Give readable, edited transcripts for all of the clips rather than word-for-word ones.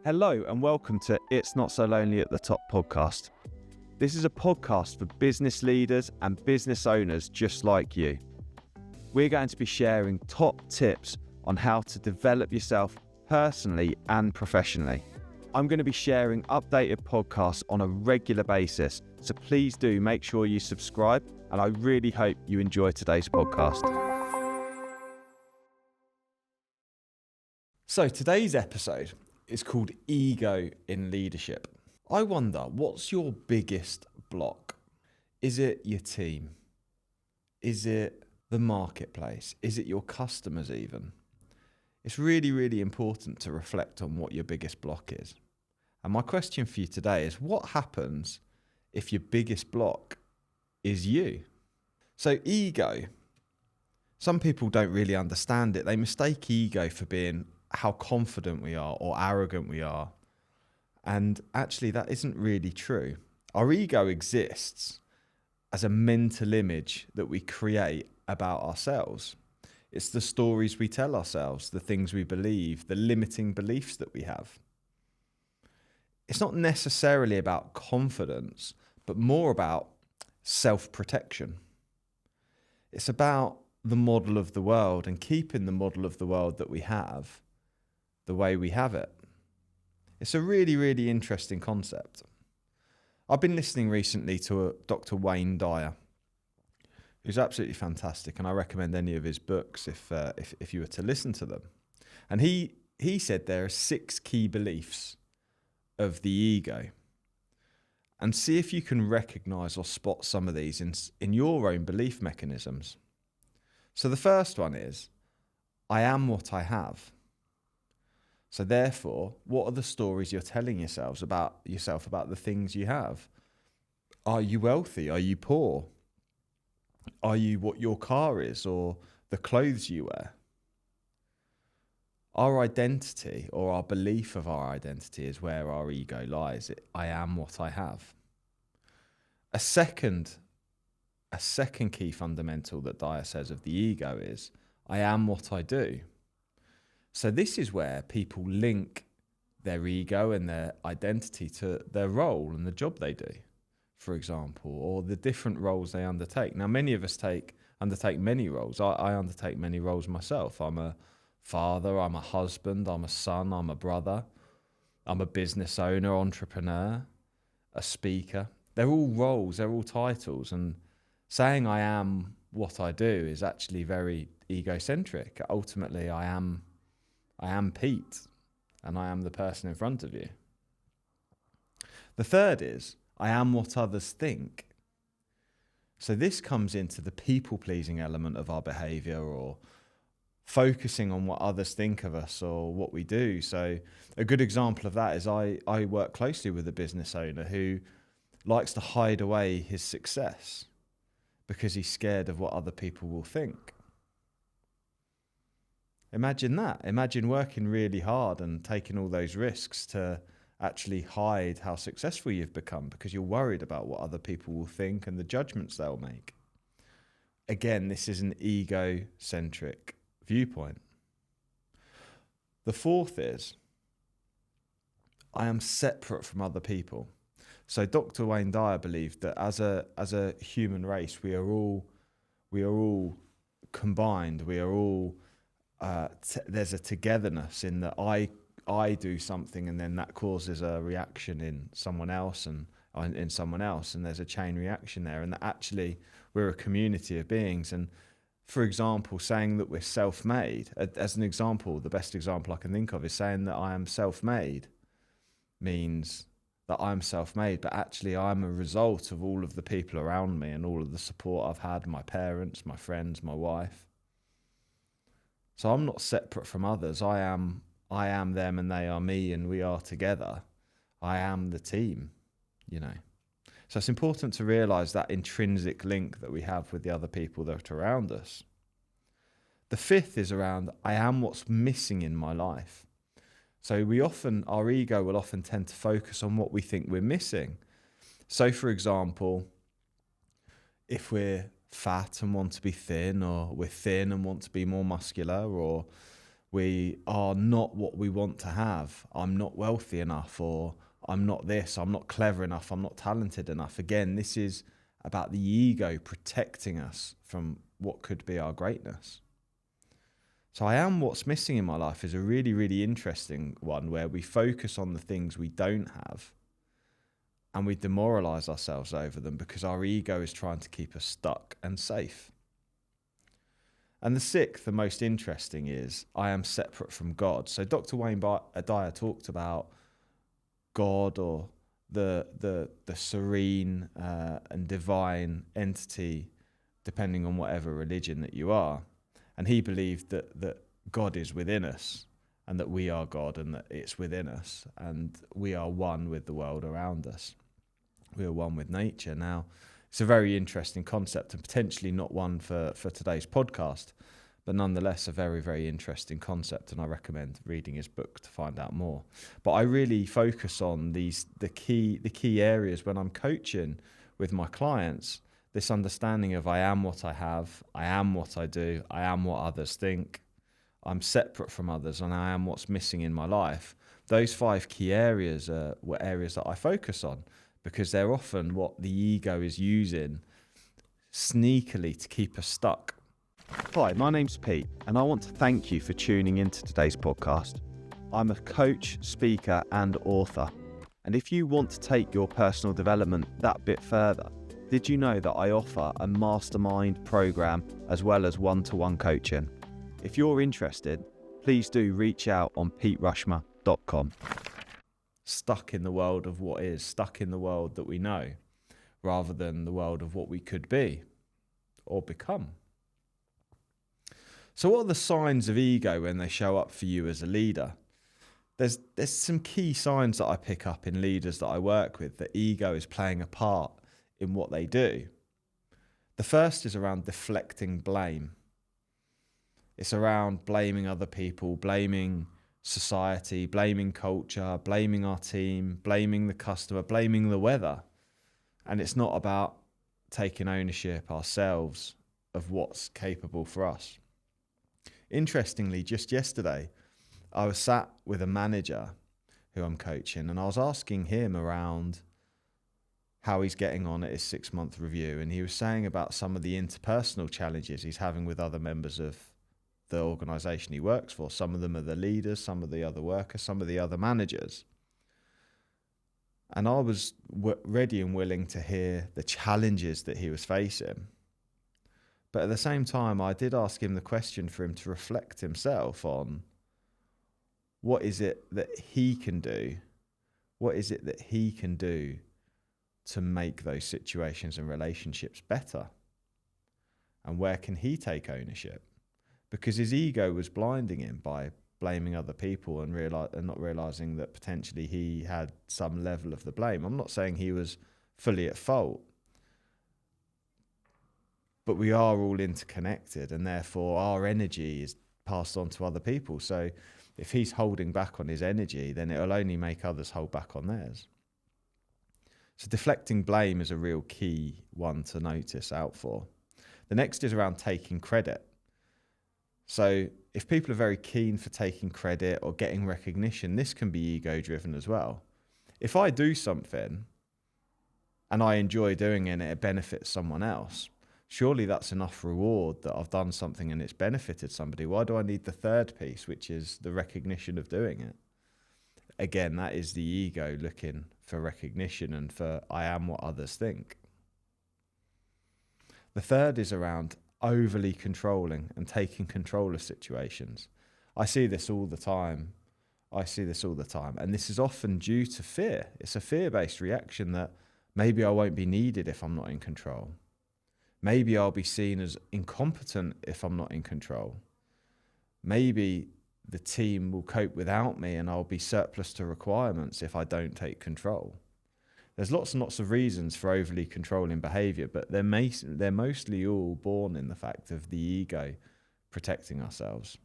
Hello and welcome to It's Not So Lonely at the Top podcast. This is a podcast for business leaders and business owners just like you. We're going to be sharing top tips on how to develop yourself personally and professionally. I'm going to be sharing updated podcasts on a regular basis, so please do make sure you subscribe, and I really hope you enjoy today's podcast. So today's episode is called Ego in Leadership. I wonder, what's your biggest block? Is it your team? Is it the marketplace? Is it your customers even? It's really, really important to reflect on what your biggest block is. And my question for you today is, what happens if your biggest block is you? So ego, some people don't really understand it. They mistake ego for being how confident we are or arrogant we are. And actually that isn't really true. Our ego exists as a mental image that we create about ourselves. It's the stories we tell ourselves, the things we believe, the limiting beliefs that we have. It's not necessarily about confidence, but more about self-protection. It's about the model of the world and keeping the model of the world that we have the way we have it. It's a really, really interesting concept. I've been listening recently to Dr. Wayne Dyer, who's absolutely fantastic, and I recommend any of his books if you were to listen to them. And he said there are 6 key beliefs of the ego, and see if you can recognize or spot some of these in your own belief mechanisms. So the first one is, I am what I have. So therefore, what are the stories you're telling yourself about the things you have? Are you wealthy? Are you poor? Are you what your car is or the clothes you wear? Our identity, or our belief of our identity, is where our ego lies. I am what I have. A second key fundamental that Dyer says of the ego is, I am what I do. So this is where people link their ego and their identity to their role and the job they do, for example, or the different roles they undertake. Now, many of us undertake many roles. I undertake many roles myself. I'm a father, I'm a husband, I'm a son, I'm a brother, I'm a business owner, entrepreneur, a speaker. They're all roles, they're all titles, and saying I am what I do is actually very egocentric. Ultimately, I am Pete, and I am the person in front of you. The third is, I am what others think. So this comes into the people-pleasing element of our behaviour, or focusing on what others think of us or what we do. So a good example of that is I work closely with a business owner who likes to hide away his success because he's scared of what other people will think. Imagine that. Imagine working really hard and taking all those risks to actually hide how successful you've become because you're worried about what other people will think and the judgments they'll make. Again, this is an egocentric viewpoint. The fourth is, I am separate from other people. So Dr. Wayne Dyer believed that as a human race, we are all combined. We are all there's a togetherness in that I do something and then that causes a reaction in someone else and there's a chain reaction there, and that actually we're a community of beings. And for example, saying that we're self-made, as an example, the best example I can think of is saying that I am self-made means that I'm self-made, but actually I'm a result of all of the people around me and all of the support I've had, my parents, my friends, my wife. So I'm not separate from others. I am them and they are me, and we are together. I am the team, So it's important to realise that intrinsic link that we have with the other people that are around us. The fifth is around, I am what's missing in my life. So our ego will often tend to focus on what we think we're missing. So for example, if we're fat and want to be thin, or we're thin and want to be more muscular, or We are not what we want to have. I'm not wealthy enough, or I'm not this, I'm not clever enough, I'm not talented enough. Again, this is about the ego protecting us from what could be our greatness. So I am what's missing in my life is a really, really interesting one, where we focus on the things we don't have and we demoralize ourselves over them because our ego is trying to keep us stuck and safe. And the sixth, the most interesting, is I am separate from God. So Dr. Wayne Dyer talked about God, or the serene and divine entity, depending on whatever religion that you are. And he believed that God is within us, and that we are God, and that it's within us, and we are one with the world around us. We are one with nature. Now, it's a very interesting concept, and potentially not one for today's podcast, but nonetheless a very, very interesting concept, and I recommend reading his book to find out more. But I really focus on the key areas when I'm coaching with my clients. This understanding of I am what I have, I am what I do, I am what others think, I'm separate from others, and I am what's missing in my life. Those 5 key areas were areas that I focus on, because they're often what the ego is using sneakily to keep us stuck. Hi, my name's Pete, and I want to thank you for tuning into today's podcast. I'm a coach, speaker, and author. And if you want to take your personal development that bit further, did you know that I offer a mastermind program as well as one-to-one coaching? If you're interested, please do reach out on peterushmer.com. Stuck in the world of what is, stuck in the world that we know, rather than the world of what we could be or become. So what are the signs of ego when they show up for you as a leader? There's some key signs that I pick up in leaders that I work with, that ego is playing a part in what they do. The first is around deflecting blame. It's around blaming other people, blaming society, blaming culture, blaming our team, blaming the customer, blaming the weather. And it's not about taking ownership ourselves of what's capable for us. Interestingly, just yesterday, I was sat with a manager who I'm coaching, and I was asking him around how he's getting on at his 6-month review. And he was saying about some of the interpersonal challenges he's having with other members of the organisation he works for. Some of them are the leaders, some of the other workers, some of the other managers. And I was ready and willing to hear the challenges that he was facing. But at the same time, I did ask him the question for him to reflect himself on what is it that he can do? What is it that he can do to make those situations and relationships better? And where can he take ownership? Because his ego was blinding him by blaming other people and not realising that potentially he had some level of the blame. I'm not saying he was fully at fault, but we are all interconnected, and therefore our energy is passed on to other people. So if he's holding back on his energy, then it'll only make others hold back on theirs. So deflecting blame is a real key one to notice out for. The next is around taking credit. So if people are very keen for taking credit or getting recognition, this can be ego driven as well. If I do something and I enjoy doing it and it benefits someone else, surely that's enough reward that I've done something and it's benefited somebody. Why do I need the third piece, which is the recognition of doing it? Again, that is the ego looking for recognition and for I am what others think. The third is around overly controlling and taking control of situations. I see this all the time. And this is often due to fear. It's a fear-based reaction that maybe I won't be needed if I'm not in control. Maybe I'll be seen as incompetent if I'm not in control. Maybe the team will cope without me and I'll be surplus to requirements if I don't take control. There's lots and lots of reasons for overly controlling behaviour, but they're mostly all born in the fact of the ego protecting ourselves.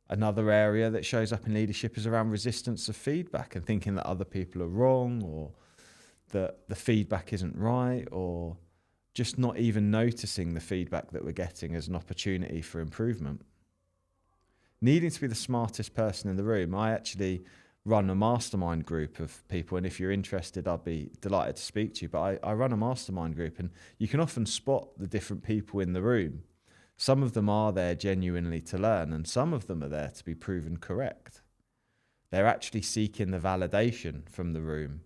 Another area that shows up in leadership is around resistance of feedback and thinking that other people are wrong, or that the feedback isn't right, or just not even noticing the feedback that we're getting as an opportunity for improvement. needing to be the smartest person in the room. I actually run a mastermind group of people, and if you're interested, I'd be delighted to speak to you. But I run a mastermind group, and you can often spot the different people in the room. Some of them are there genuinely to learn, and some of them are there to be proven correct. They're actually seeking the validation from the room.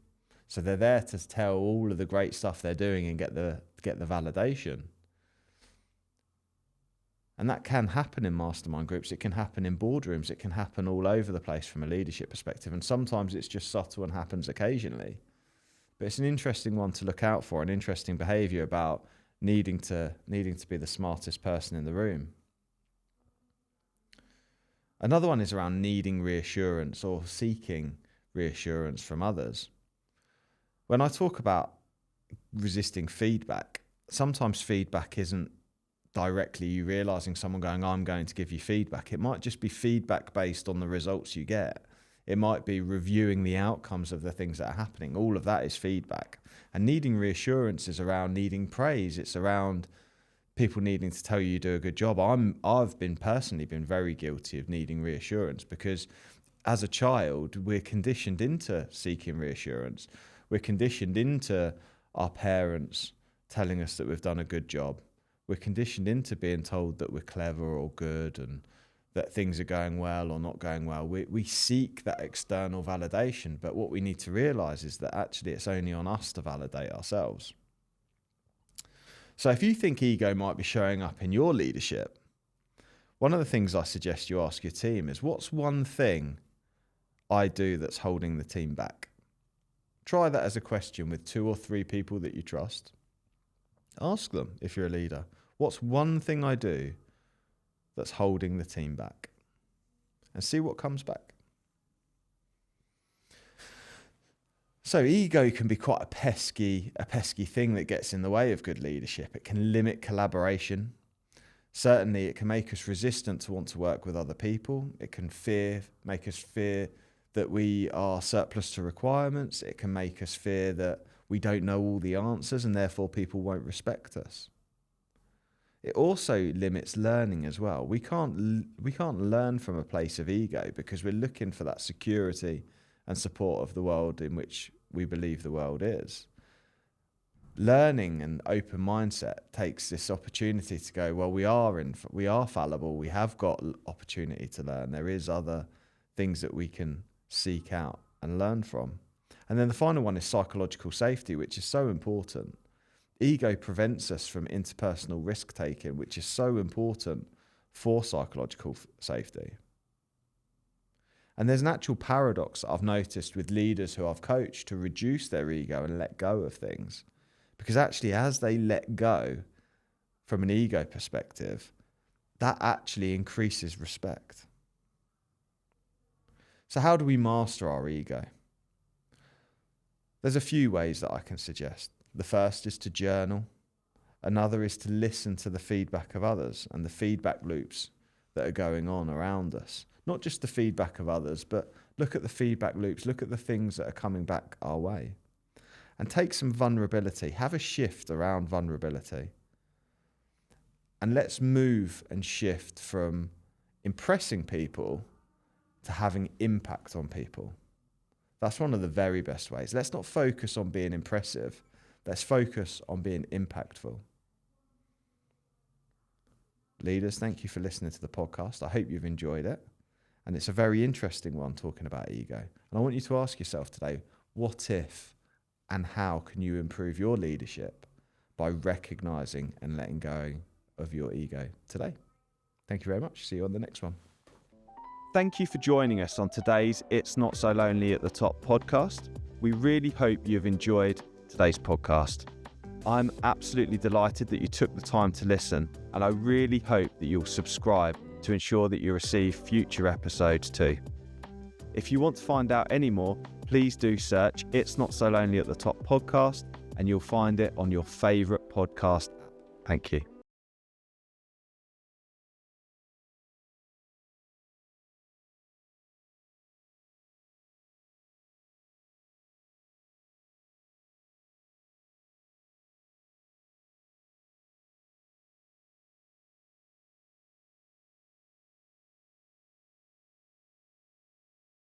So they're there to tell all of the great stuff they're doing and get the validation. And that can happen in mastermind groups. It can happen in boardrooms. It can happen all over the place from a leadership perspective. And sometimes it's just subtle and happens occasionally. But it's an interesting one to look out for, an interesting behavior about needing to be the smartest person in the room. Another one is around needing reassurance or seeking reassurance from others. When I talk about resisting feedback, sometimes feedback isn't directly you realizing someone going, I'm going to give you feedback. It might just be feedback based on the results you get. It might be reviewing the outcomes of the things that are happening. All of that is feedback. And needing reassurance is around needing praise. It's around people needing to tell you do a good job. I've personally been very guilty of needing reassurance because as a child, we're conditioned into seeking reassurance. We're conditioned into our parents telling us that we've done a good job. We're conditioned into being told that we're clever or good and that things are going well or not going well. We seek that external validation, but what we need to realize is that actually it's only on us to validate ourselves. So if you think ego might be showing up in your leadership, one of the things I suggest you ask your team is, what's one thing I do that's holding the team back? Try that as a question with 2 or 3 people that you trust. Ask them, if you're a leader, what's one thing I do that's holding the team back? And see what comes back. So ego can be quite a pesky thing that gets in the way of good leadership. It can limit collaboration. Certainly it can make us resistant to want to work with other people. It can make us fear that we are surplus to requirements. It can make us fear that we don't know all the answers and therefore people won't respect us. It also limits learning as well. We can't learn from a place of ego because we're looking for that security and support of the world in which we believe the world is. Learning and open mindset takes this opportunity to go, well, we are fallible. We have got opportunity to learn. There is other things that we can seek out and learn from. And then the final one is psychological safety, which is so important. Ego prevents us from interpersonal risk-taking, which is so important for psychological safety. And there's an actual paradox that I've noticed with leaders who I've coached to reduce their ego and let go of things. Because actually, as they let go from an ego perspective, that actually increases respect. So how do we master our ego? There's a few ways that I can suggest. The first is to journal. Another is to listen to the feedback of others and the feedback loops that are going on around us. Not just the feedback of others, but look at the feedback loops, look at the things that are coming back our way. And take some vulnerability, have a shift around vulnerability. And let's move and shift from impressing people to having impact on people. That's one of the very best ways. Let's not focus on being impressive. Let's focus on being impactful. Leaders, thank you for listening to the podcast. I hope you've enjoyed it. And it's a very interesting one talking about ego. And I want you to ask yourself today, what if and how can you improve your leadership by recognizing and letting go of your ego today? Thank you very much. See you on the next one. Thank you for joining us on today's It's Not So Lonely at the Top podcast. We really hope you've enjoyed today's podcast. I'm absolutely delighted that you took the time to listen, and I really hope that you'll subscribe to ensure that you receive future episodes too. If you want to find out any more, please do search It's Not So Lonely at the Top podcast, and you'll find it on your favourite podcast app. Thank you.